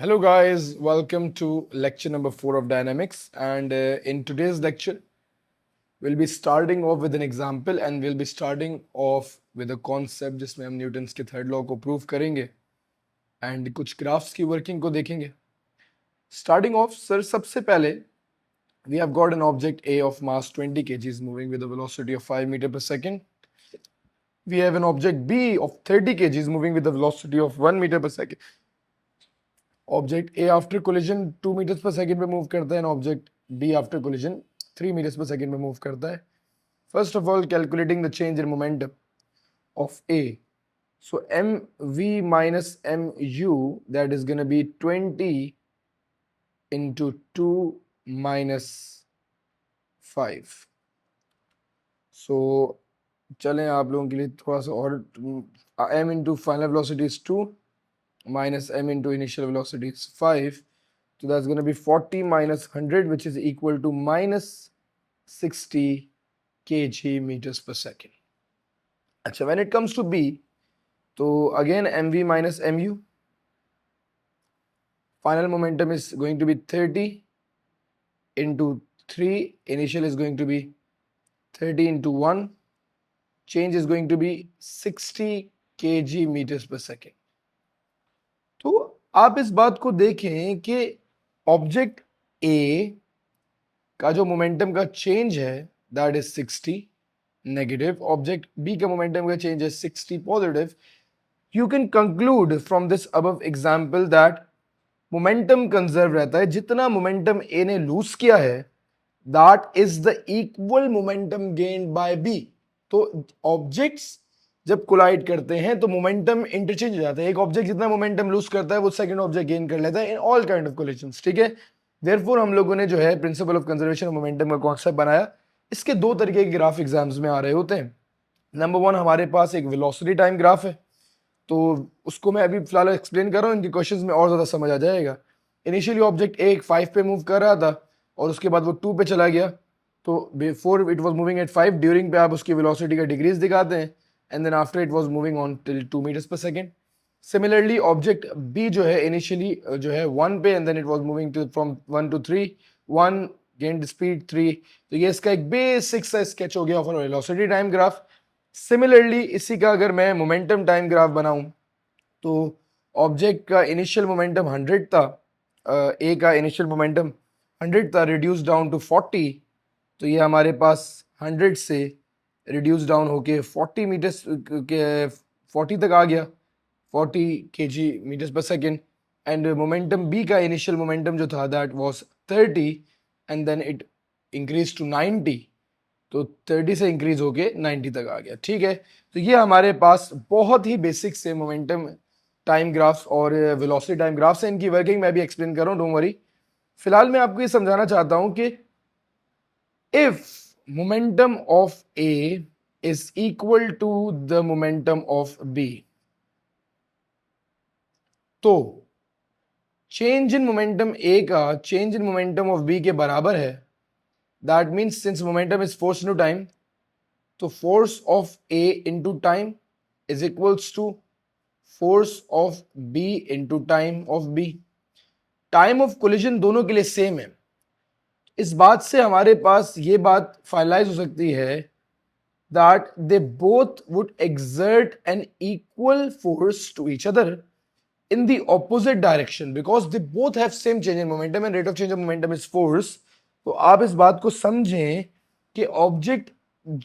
Hello, guys. Welcome to lecture number 4 of dynamics. And in today's lecture, we'll be starting off with an example and we'll be starting off with a concept जिसमें हम Newton's के third law को prove करेंगे and कुछ graphs की working को देखेंगे. Starting of sir, सबसे पहले we have got an object A of mass 20 kg moving with a velocity of 5 meter per second. We have an object B of 30 kg moving with a velocity of 1 meter per second. Object A after collision 2 meters per second पे move करता है and object B after collision 3 meters per second पे move करता है. First of all calculating the change in momentum of A. So mv minus mu, that is going to be 20 into 2 minus 5. So चलें आप लोगों के लिए थोड़ा सा और. m into final velocity is 2 minus m into initial velocity is 5. So that's going to be 40 minus 100, which is equal to minus 60 kg meters per second. Achha, when it comes to B, so again mv minus mu, final momentum is going to be 30 into 3, initial is going to be 30 into 1, change is going to be 60 kg meters per second. तो आप इस बात को देखें कि object A का जो momentum का चेंज है that is 60 negative, object B का मोमेंटम का चेंज है 60 positive. You can conclude from this above example that momentum conserve रहता है. जितना मोमेंटम ए ने लूज किया है that is the equal momentum gained by B. तो ऑब्जेक्ट्स जब कोलाइड करते हैं तो मोमेंटम इंटरचेंज हो जाता है. एक ऑब्जेक्ट जितना मोमेंटम लूज करता है वो सेकंड ऑब्जेक्ट गेन कर लेता है in all kind of collisions. ठीक है, देयरफॉर हम लोगों ने जो है principle of conservation of momentum का कॉन्सेप्ट बनाया. इसके दो तरीके के ग्राफ एग्जाम्स में आ रहे होते हैं. नंबर वन, हमारे पास एक वेलोसिटी टाइम ग्राफ है, तो उसको मैं अभी फिलहाल एक्सप्लेन कर रहा हूँ, इनके क्वेश्चंस में और ज़्यादा समझ आ जाएगा. इनिशियली ऑब्जेक्ट एक 5 पे मूव कर रहा था और उसके बाद वो 2 पे चला गया. तो before it was moving at 5, during पे आप उसकी वेलोसिटी का डिक्रीज दिखाते हैं and then after it was moving on till 2 meters per second. Similarly object B जो है इनिशियली जो है 1 पे and then it was moving to from 1 to 3, 1 gain speed 3. तो ये इसका एक बेसिक सा स्केच हो गया of velocity time graph. Similarly इसी का अगर मैं मोमेंटम टाइम ग्राफ बनाऊं तो ऑब्जेक्ट का इनिशियल मोमेंटम 100 था, ए का इनिशियल मोमेंटम 100 था, रिड्यूस डाउन टू 40. तो ये हमारे पास 100 से रिड्यूस डाउन होके 40 मीटर्स के 40 तक आ गया, 40 kg meters per second. And momentum B का इनिशियल मोमेंटम जो था that was 30 and then it increase to 90. तो 30 से इंक्रीज होके 90 तक आ गया. ठीक है, तो ये हमारे पास बहुत ही बेसिक से मोमेंटम टाइम ग्राफ्स और वेलोसिटी टाइम ग्राफ्स हैं. इनकी वर्किंग मैं भी एक्सप्लेन कर रहा हूँ, डोंट वरी. फिलहाल मैं आपको ये समझाना चाहता हूँ कि if momentum of A is equal to the momentum of B, तो चेंज इन मोमेंटम ए का change in momentum of B के बराबर है. That means since momentum is force into time, तो force of A into time is equals to force of B into time of B. Time of collision दोनों के लिए same है. इस बात से हमारे पास ये बात फाइनलाइज हो सकती है that they both would exert an equal force to each other in the opposite direction because they both have same change in momentum and rate of change of momentum is force. तो आप इस बात को समझें कि object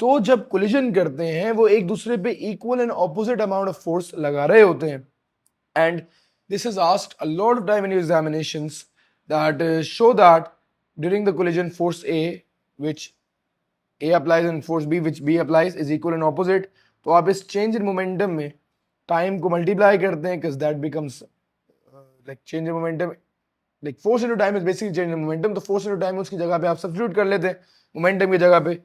दो जब collision करते हैं वो एक दूसरे पे equal and opposite amount of force लगा रहे होते हैं. And this is asked a lot of time in your examinations that show that during the collision force A which A applies and force B which B applies is equal and opposite. तो आप इस change in momentum में time को multiply करते हैं because that becomes like change in momentum, like force into time is basically change in momentum. तो force into time उसकी जगह पे आप substitute कर लेते हैं momentum की जगह पे,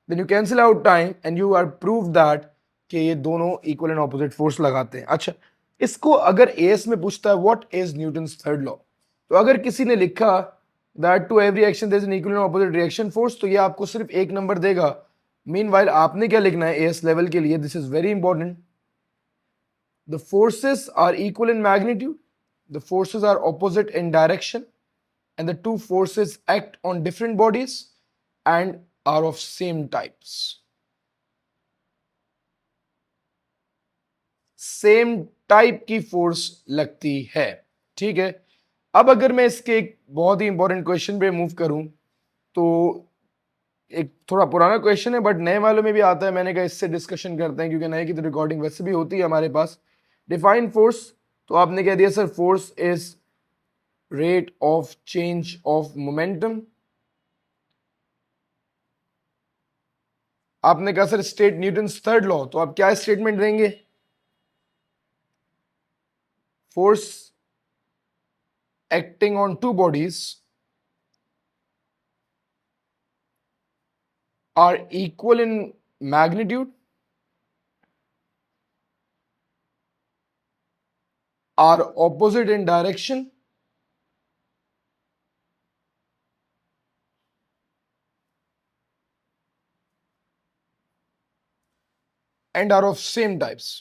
then you cancel out time and you are proved that कि ये दोनों equal and opposite force लगाते हैं. अच्छा, इसको अगर AS में पूछता है what is Newton's third law, तो अगर किसी ने लिखा that to every action there is an equal and opposite reaction force, तो ये आपको सिर्फ एक नंबर देगा. मीनवाइल आपने क्या लिखना है AS लेवल के लिए, this is very important. The forces are equal in magnitude the forces are opposite in direction and the two forces act on different bodies and are of same types. Same type की force लगती है, ठीक है। अब अगर मैं इसके एक बहुत ही इंपॉर्टेंट क्वेश्चन पे मूव करूं तो एक थोड़ा पुराना क्वेश्चन है बट नए वालों में भी आता है, मैंने कहा इससे डिस्कशन करते हैं क्योंकि नए की तो रिकॉर्डिंग वैसे भी होती है हमारे पास। डिफाइन फोर्स, तो आपने कह दिया sir force is rate of change of momentum. आपने कहा sir state Newton's third law, तो आप क्या स्टेटमेंट देंगे? Force acting on two bodies are equal in magnitude, are opposite in direction, and are of same types.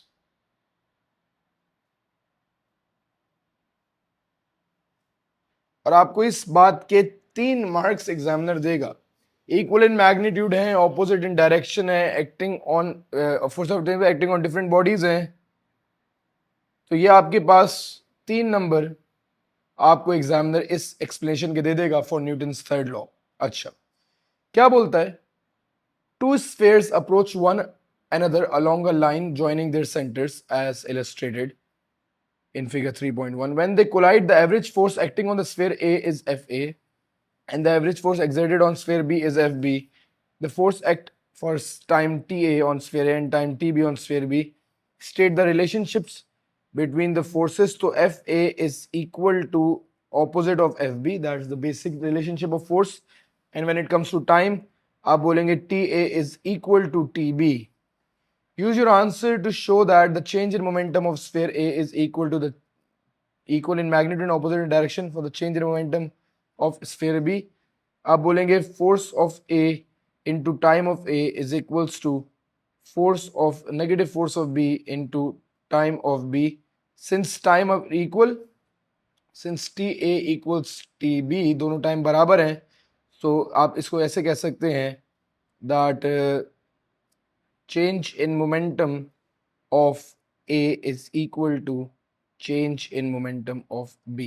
और आपको इस बात के 3 मार्क्स एग्जामिनर देगा। इक्वल इन मैग्नीट्यूड है, ऑपोजिट इन डायरेक्शन है, acting on force of acting on different bodies हैं। तो ये आपके पास 3 नंबर आपको एग्जामिनर इस एक्सप्लेनेशन के दे देगा फॉर न्यूटन्स थर्ड लॉ। अच्छा, क्या बोलता है? Two spheres approach one another along a line joining their centers as illustrated in figure 3.1. When they collide, the average force acting on the sphere A is Fa and the average force exerted on sphere B is Fb. The force act for time Ta on sphere A and time Tb on sphere B. State the relationships between the forces. So Fa is equal to opposite of Fb. That's the basic relationship of force. And when it comes to time, आप बोलेंगे Ta is equal to Tb. Use your answer to show that the change in momentum of sphere A is equal to the equal in magnitude and opposite in direction for the change in momentum of sphere B. आप बोलेंगे force of A into time of A is equals to force of negative force of B into time of B. Since time of equal, since Ta equals Tb, दोनों time बराबर हैं, तो आप इसको ऐसे कह सकते हैं that change in momentum of A is equal to change in momentum of B.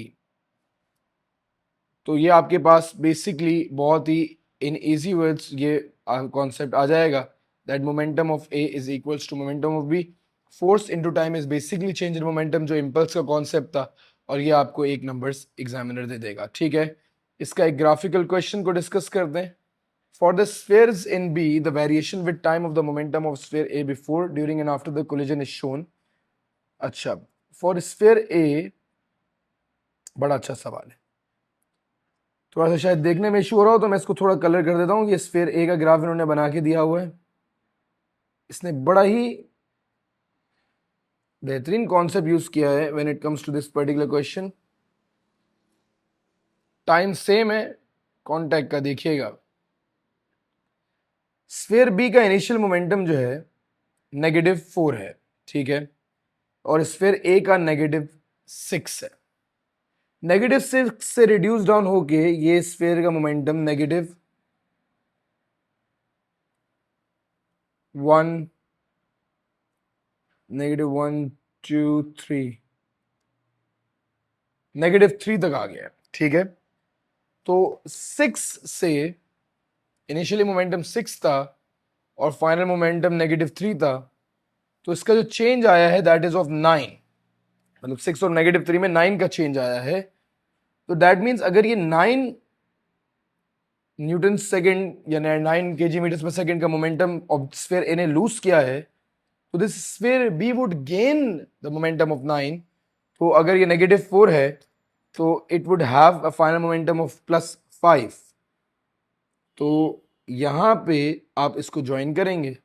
तो ये आपके पास बेसिकली बहुत ही इन इजी वर्ड्स ये कॉन्सेप्ट आ जाएगा that momentum of A is equals to momentum of B. Force into time is basically change in momentum, जो इम्पल्स का कॉन्सेप्ट था, और ये आपको 1 नंबर्स एग्जामिनर दे देगा, ठीक है। इसका एक ग्राफिकल क्वेश्चन को डिस्कस करते हैं। For the spheres in B, the variation with time of the momentum of sphere A before, during and after the collision is shown. अच्छा, for sphere A बड़ा अच्छा सवाल है, थोड़ा सा शायद देखने में इशू हो रहा हो तो मैं इसको थोड़ा कलर कर देता हूँ। ये स्फीयर ए का ग्राफ इन्होंने बना के दिया हुआ है। इसने बड़ा ही बेहतरीन कॉन्सेप्ट यूज किया है when it comes to this particular question. Time same है, कॉन्टैक्ट का देखिएगा। स्फीयर बी का इनिशियल मोमेंटम जो है -4 है, ठीक है, और स्फीयर ए का -6 है। -6 से रिड्यूस डाउन होके ये स्फीयर का मोमेंटम -1 -1 2 3 -3 तक आ गया, ठीक है। तो 6 से इनिशियली मोमेंटम 6 था और फाइनल मोमेंटम -3 था, तो इसका जो चेंज आया है दैट इज ऑफ 9, मतलब 6 और -3 में 9 का चेंज आया है। तो दैट मीन्स अगर ये 9 न्यूटन सेकेंड या 9 kg मीटर्स पर सेकेंड का मोमेंटम ऑफ स्फीयर ए ने लूज किया है, तो this sphere B would gain the momentum of 9। तो अगर ये -4 है तो it would have a final momentum of +5। तो यहां पे आप इसको ज्वाइन करेंगे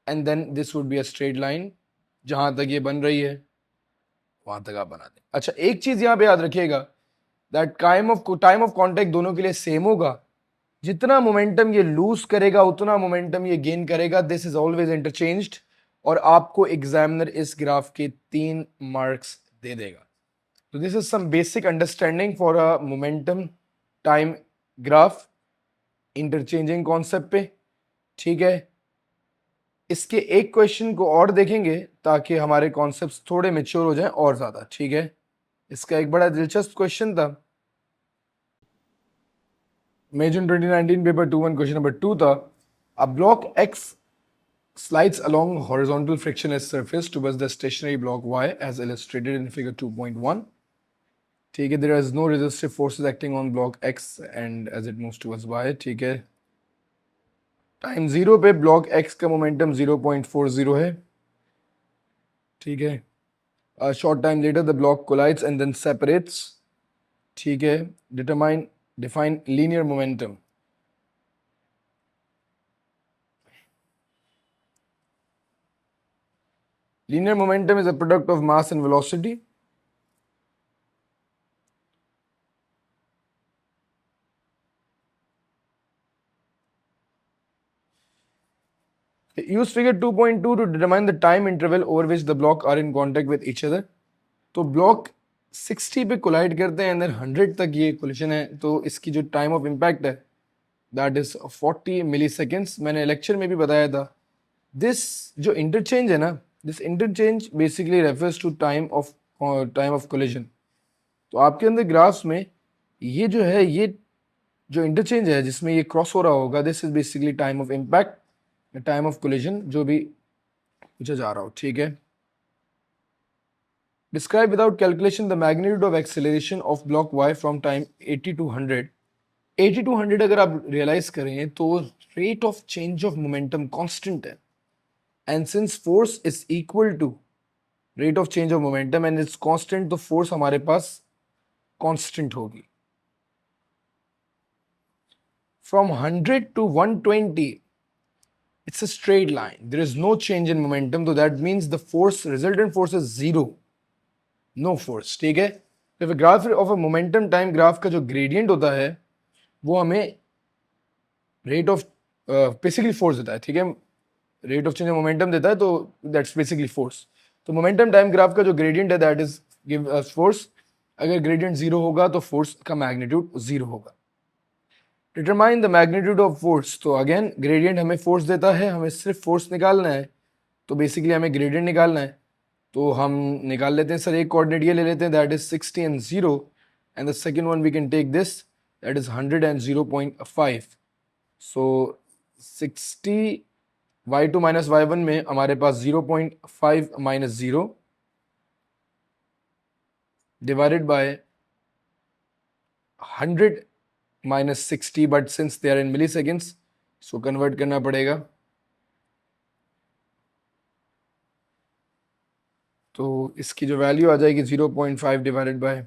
and then this would be a straight line, जहां तक ये बन रही है वहां तक आप बना दें। अच्छा, एक चीज यहां पे याद रखिएगा दैट टाइम ऑफ कॉन्टैक्ट दोनों के लिए सेम होगा। जितना मोमेंटम ये लूज करेगा उतना मोमेंटम ये गेन करेगा, दिस इज ऑलवेज इंटरचेंज्ड। और आपको एग्जामिनर इस ग्राफ के 3 मार्क्स दे देगा। So this is some basic understanding for a momentum time graph interchanging concept पे. ठीक है, इसके एक क्वेश्चन को और देखेंगे ताकि हमारे कॉन्सेप्ट्स थोड़े मेच्योर हो जाएं और ज्यादा. ठीक है, इसका एक बड़ा दिलचस्प क्वेश्चन था. May June 2019 paper 2-1 question number 2 था. A block X slides along horizontal frictionless surface towards the stationary block Y as illustrated in figure 2.1. ठीक है, there is no resistive forces acting on block X and as it moves towards Y. ठीक है, time 0 पे block X का momentum 0.40 है. ठीक है, short time later the block collides and then separates. ठीक है, define linear momentum. Linear momentum is a product of mass and velocity. Use figure 2.2 to determine the time interval over which the block are in contact with each other. तो block 60 पे collide करते हैं and 100 तक ये collision है. तो इसकी जो टाइम ऑफ इम्पैक्ट है दैट इज 40 मिली सेकेंड्स. मैंने लेक्चर में भी बताया था. दिस जो इंटरचेंज है ना, this interchange basically refers to time of collision. तो आपके अंदर ग्राफ्स में ये जो है, ये जो इंटरचेंज है जिसमें ये क्रॉस हो रहा होगा, this is basically time of impact, time of collision जो भी पूछा जा रहा हो. ठीक है, describe without calculation the magnitude of acceleration of block y from time 80 to 100. 80 to 100 अगर आप रियलाइज करें तो rate of change of momentum constant है, and since force is equal to rate of change of momentum and it's constant, तो force हमारे पास constant होगी. From 100 to 120 it's a straight line. There is no change in momentum, so that means the force, resultant force is zero, no force. ठीक है, तो graph of a momentum time graph का जो gradient होता है वो हमें रेट ऑफ बेसिकली फोर्स देता है. ठीक है, rate of change of momentum देता है, तो दैट्स बेसिकली फोर्स. तो मोमेंटम टाइम ग्राफ का जो ग्रेडियंट है that is give us force. अगर ग्रेडियंट जीरो होगा तो फोर्स का मैग्नीट्यूड जीरो होगा. Determine the magnitude of force. तो अगेन ग्रेडियंट हमें फोर्स देता है, हमें सिर्फ फोर्स निकालना है, तो बेसिकली हमें ग्रेडियंट निकालना है. तो हम निकाल लेते हैं सर. एक कोऑर्डिनेट ये ले लेते हैं that is 60 and 0, and the second one we can take this that is 100 and 0.5. So 60 y2 minus y1 में हमारे पास 0.5 minus 0 divided by 100 minus 60, but since they are in milliseconds इसको convert करना पड़ेगा. तो इसकी जो वैल्यू आ जाएगी 0.5 divided by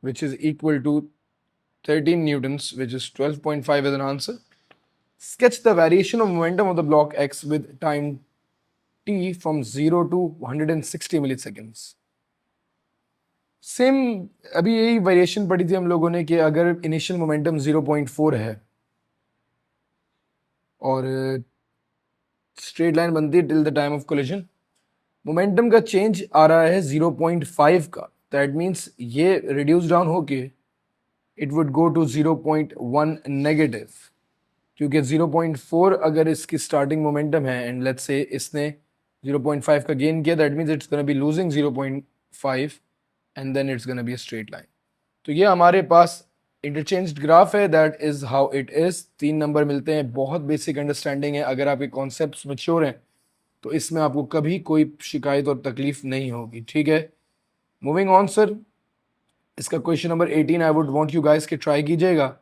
which is equal to 13 newtons, which is 12.5 as an answer. Sketch the variation of momentum of the block X with time t from 0 to 160 milliseconds. Same अभी यही वेरिएशन पढ़ी थी हम लोगों ने कि अगर इनिशियल मोमेंटम 0.4 है और स्ट्रेट लाइन बनती है till the time of collision, momentum का चेंज आ रहा है 0.5 का, दैट मीन्स ये रिड्यूस डाउन होके it would go to 0.1 negative. क्योंकि 0.4 अगर इसकी स्टार्टिंग मोमेंटम है एंड लेट्स से इसने 0.5 का गेन किया, that means it's gonna be losing 0.5 and then it's gonna be a straight line. तो ये हमारे पास इंटरचेंज्ड ग्राफ है, that is how it is. 3 number मिलते हैं. बहुत बेसिक अंडरस्टैंडिंग है. अगर आपके कॉन्सेप्ट्स मैच्योर हैं तो इसमें आपको कभी कोई शिकायत और तकलीफ नहीं होगी. ठीक है, मूविंग ऑन सर. इसका question number 18 I would want you guys के ट्राई कीजिएगा.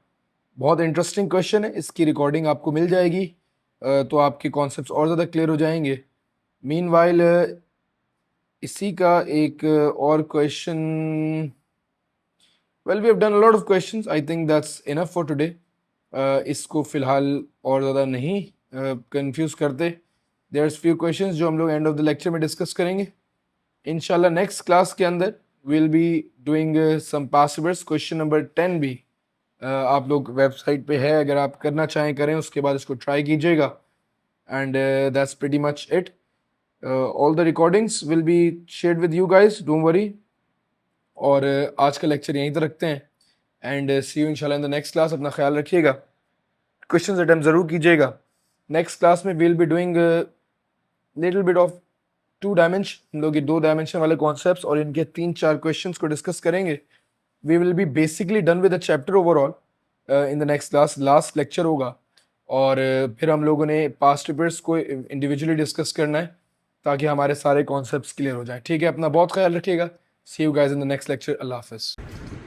बहुत इंटरेस्टिंग क्वेश्चन है. इसकी रिकॉर्डिंग आपको मिल जाएगी तो आपके कॉन्सेप्ट्स और ज़्यादा क्लियर हो जाएंगे. मीनवाइल इसी का एक और question, well we have done a lot of questions, I think that's enough for today. इसको फिलहाल और ज़्यादा नहीं कंफ्यूज करते. देयर्स फ्यू क्वेश्चंस जो हम लोग एंड ऑफ द लेक्चर में डिस्कस करेंगे इंशाल्लाह. नेक्स्ट क्लास के अंदर will be doing some past papers. Question number 10 भी आप लोग वेबसाइट पे है, अगर आप करना चाहें करें, उसके बाद इसको ट्राई कीजिएगा. and that's pretty much it. All the recordings will be shared with you guys, don't worry. और आज का लेक्चर यहीं तक रखते हैं एंड सी यू इंशाल्लाह इन द नेक्स्ट क्लास. अपना ख्याल रखिएगा, क्वेश्चंस अटेम्प्ट ज़रूर कीजिएगा. नेक्स्ट क्लास में we'll be doing little bit of 2 dimension, हम लोग ये 2 डायमेंशन वाले कॉन्सेप्ट्स और इनके 3-4 क्वेश्चंस को डिस्कस करेंगे. We will be basically done with the chapter overall in the next class. Last lecture होगा और फिर हम लोगों ने पास्ट पेपर्स को इंडिविजुअली डिस्कस करना है ताकि हमारे सारे कॉन्सेप्ट्स क्लियर हो जाएं. ठीक है, अपना बहुत ख्याल रखिएगा. See you guys in the next lecture. Allah हाफिज़.